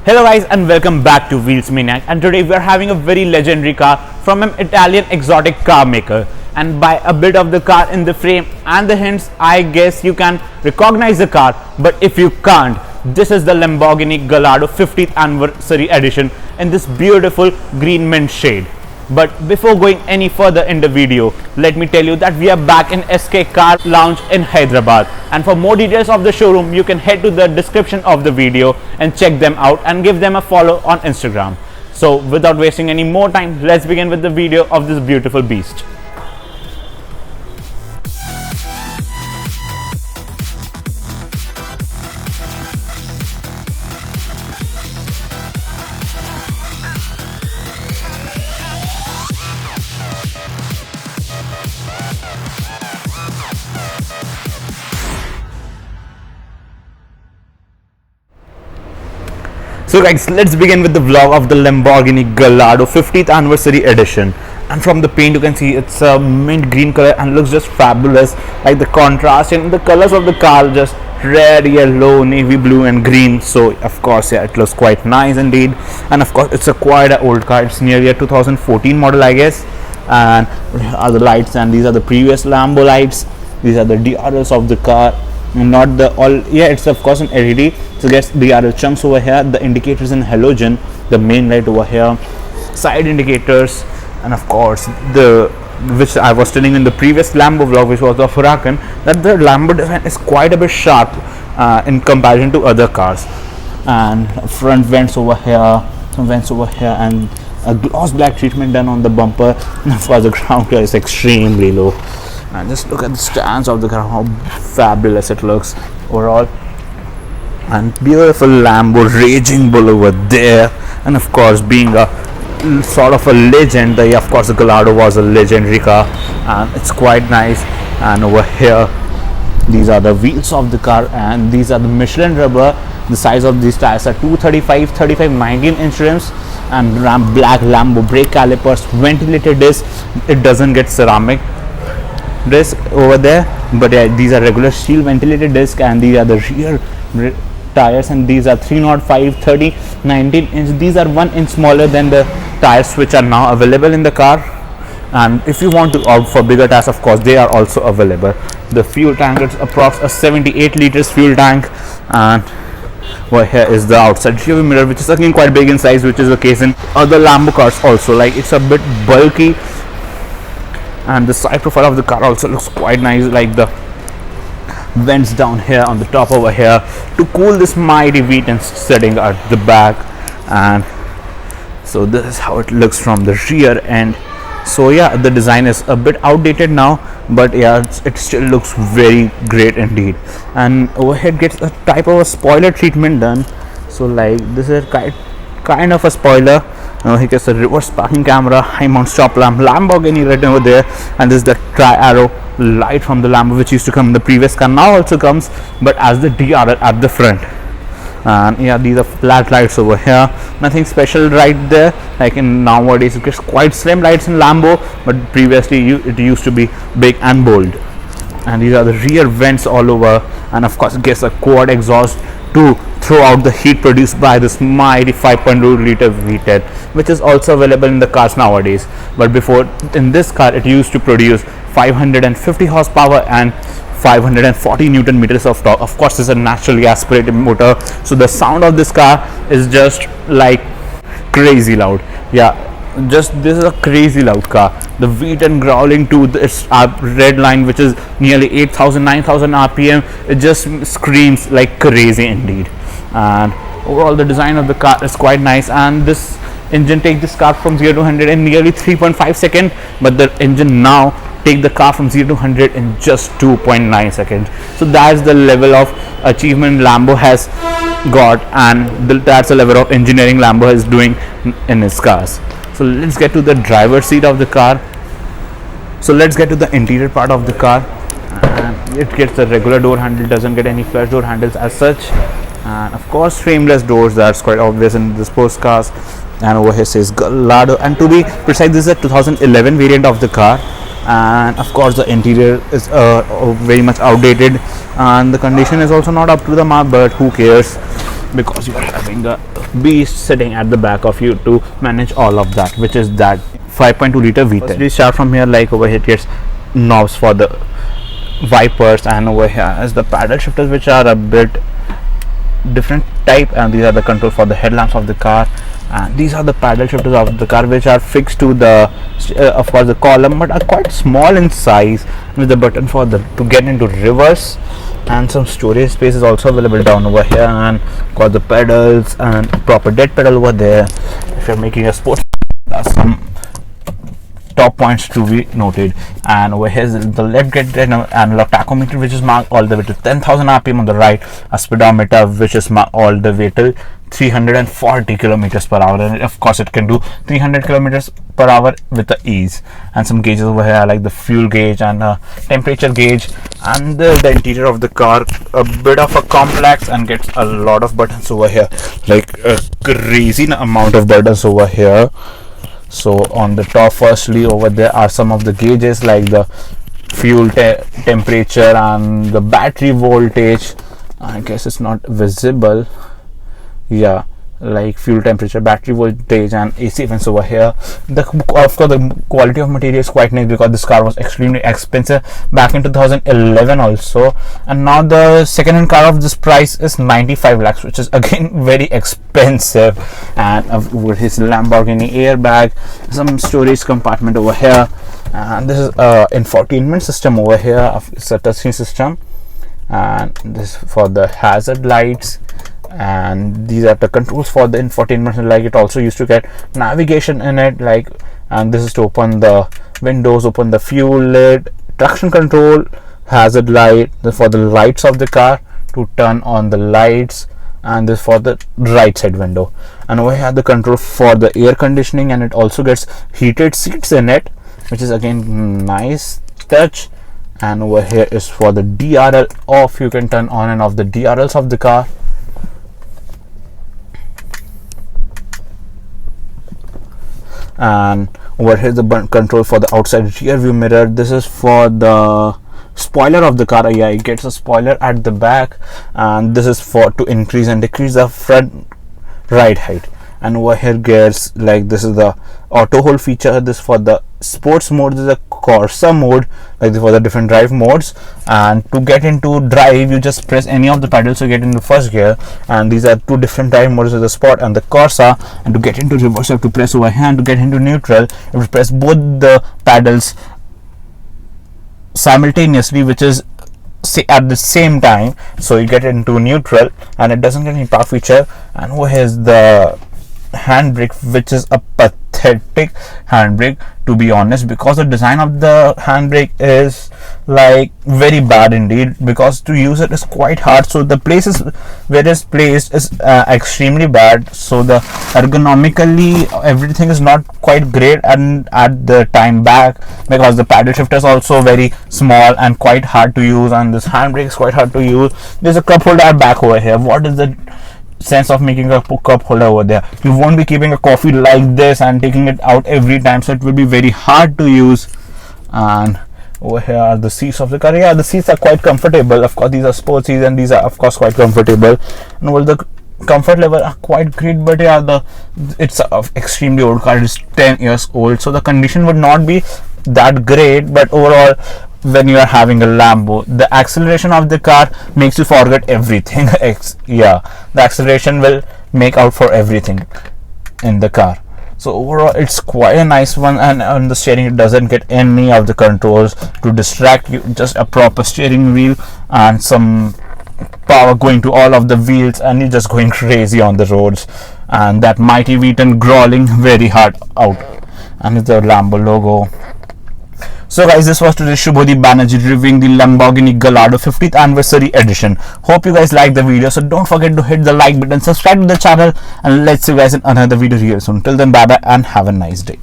Hello guys and welcome back to Wheels Maniac, and today we are having a very legendary car from an Italian exotic car maker. And by a bit of the car in the frame and the hints, I guess you can recognize the car, but if you can't, this is the Lamborghini Gallardo 50th anniversary edition in this beautiful green mint shade. But before going any further in the video, let me tell you that we are back in SK Car Lounge in Hyderabad, and for more details of the showroom you can head to the description of the video and check them out and give them a follow on Instagram. So without wasting any more time, let's begin with the video of this beautiful beast. So guys, let's begin with the vlog of the Lamborghini Gallardo 50th anniversary edition. And from the paint you can see it's a mint green color and looks just fabulous, like the contrast and the colors of the car, just red, yellow, navy blue and green. So of course, yeah, it looks quite nice indeed. And of course it's a quite an old car, it's nearly a 2014 model I guess. And are the lights, and these are the previous Lambo lights. These are the DRLs of the car, not the all, yeah, it's of course an LED. So guess the other chunks over here, the indicators in halogen, the main light over here, side indicators, and of course the, which I was telling in the previous Lambo vlog, which was the Huracan, that the Lambo design is quite a bit sharp in comparison to other cars. And front vents over here, some vents over here, and a gloss black treatment done on the bumper. And of course the ground clear is extremely low. And just look at the stance of the car, how fabulous it looks overall. And beautiful Lambo Raging Bull over there. And of course, being a sort of a legend, of course the Gallardo was a legendary car, and it's quite nice. And over here, these are the wheels of the car, and these are the Michelin rubber. The size of these tires are 235, 35, 19-inch rims, and black Lambo brake calipers, ventilated disc. It doesn't get ceramic disc over there, but yeah, these are regular steel ventilated disc. And these are the rear tires, and these are 305, 30, 19-inch. These are 1 inch smaller than the tires which are now available in the car. And if you want to opt for bigger tires, of course they are also available. The fuel tank is approx a 78 liters fuel tank. And well, here is the outside rear mirror, which is again quite big in size, which is the case in other Lambo cars also. Like, it's a bit bulky. And the side profile of the car also looks quite nice, like the vents down here on the top over here to cool this mighty V10 setting at the back. And so this is how it looks from the rear end. So yeah, the design is a bit outdated now, but yeah, it still looks very great indeed. And overhead gets a type of a spoiler treatment done. So like, this is kind of a spoiler. He gets a reverse parking camera, high mount stop lamp, Lamborghini written over there, and this is the tri-arrow light from the Lambo, which used to come in the previous car, now also comes, but as the DRL at the front. And yeah, these are flat lights over here, nothing special right there. Like in nowadays it gets quite slim lights in Lambo, but previously it used to be big and bold. And these are the rear vents all over, and of course it gets a quad exhaust to throw out the heat produced by this mighty 5.2 liter V10, which is also available in the cars nowadays. But before, in this car it used to produce 550 horsepower and 540 newton meters of torque. Of course, this is a naturally aspirated motor, so the sound of this car is just like crazy loud. Yeah, just this is a crazy loud car. The V10 growling to this red line, which is nearly 8,000, 9,000 rpm, it just screams like crazy indeed. And overall the design of the car is quite nice, and this engine takes this car from 0 to 100 in nearly 3.5 seconds, but the engine now take the car from 0 to 100 in just 2.9 seconds. So that's the level of achievement Lambo has got, and that's the level of engineering Lambo is doing in its cars. So let's get to the driver's seat of the car. So let's get to the interior part of the car. And it gets the regular door handle, doesn't get any flush door handles as such. And of course frameless doors, that's quite obvious in the sports cars. And over here says Gallardo, and to be precise, this is a 2011 variant of the car. And of course the interior is very much outdated, and the condition is also not up to the mark, but who cares. because you are having a beast sitting at the back of you to manage all of that, which is that 5.2 liter V10. We start from here, like over here it gets knobs for the wipers, and over here is the paddle shifters, which are a bit different type, and these are the control for the headlamps of the car, and these are the paddle shifters of the car, which are fixed to the of course the column, but are quite small in size, with the button for the to get into reverse, and some storage space is also available down over here, and got the pedals and proper dead pedal over there. If you're making a sports, some top points to be noted. And over here is the left gate analog tachometer, which is marked all the way to 10,000 rpm. On the right, a speedometer, which is marked all the way till 340 kilometers per hour, and of course it can do 300 kilometers per hour with the ease. And some gauges over here, like the fuel gauge and temperature gauge. And the interior of the car, a bit of a complex, and gets a lot of buttons over here, like a crazy amount of buttons over here. So on the top, firstly over there are some of the gauges, like the fuel temperature and the battery voltage. I guess it's not visible. Yeah, like fuel temperature, battery voltage, and AC vents over here. Of course the quality of material is quite nice, because this car was extremely expensive back in 2011 also, and now the second hand car of this price is 95 lakhs, which is again very expensive. And with his Lamborghini airbag, some storage compartment over here, and this is infotainment system over here. It's a touchscreen system, and this for the hazard lights, and these are the controls for the infotainment. Like it also used to get navigation in it, like, and this is to open the windows, open the fuel lid, traction control, hazard light, for the lights of the car to turn on the lights, and this for the right side window. And over here the control for the air conditioning, and it also gets heated seats in it, which is again nice touch. And over here is for the DRL off, you can turn on and off the DRLs of the car. And over here the control for the outside rear view mirror. This is for the spoiler of the car. Yeah, it gets a spoiler at the back, and this is for to increase and decrease the front ride height. And over here gears, like this is the auto hold feature. This for the sports mode. This is a Corsa mode, like for the different drive modes. And to get into drive, you just press any of the pedals to get into first gear, and these are two different drive modes, the Sport and the Corsa. And to get into reverse, you have to press over here, and to get into neutral, you have to press both the pedals simultaneously, which is at the same time, so you get into neutral, and it doesn't get any power feature. And over here is the handbrake, which is a pathetic handbrake, to be honest, because the design of the handbrake is like very bad indeed, because to use it is quite hard. So the places where it's placed is extremely bad, so the ergonomically everything is not quite great. And at the time back, because the paddle shifter is also very small and quite hard to use, and this handbrake is quite hard to use. There's a cup holder back over here. What is the sense of making a cup holder over there? You won't be keeping a coffee like this and taking it out every time, so it will be very hard to use. And over here are the seats of the car. Yeah, the seats are quite comfortable. Of course these are sports seats, and these are of course quite comfortable, and all the comfort level are quite great. But yeah, it's a extremely old car. It is 10 years old, so the condition would not be that great. But overall, when you are having a Lambo, the acceleration of the car makes you forget everything. Yeah, the acceleration will make out for everything in the car. So overall, it's quite a nice one. And on the steering, it doesn't get any of the controls to distract you. Just a proper steering wheel and some power going to all of the wheels, and you're just going crazy on the roads. And that mighty V10 growling very hard out, and it's the Lambo logo. So guys, this was today's Shubhodeep Banerjee reviewing the Lamborghini Gallardo 50th anniversary edition. Hope you guys liked the video, so don't forget to hit the like button, subscribe to the channel, and let's see you guys in another video here soon. Till then, bye bye and have a nice day.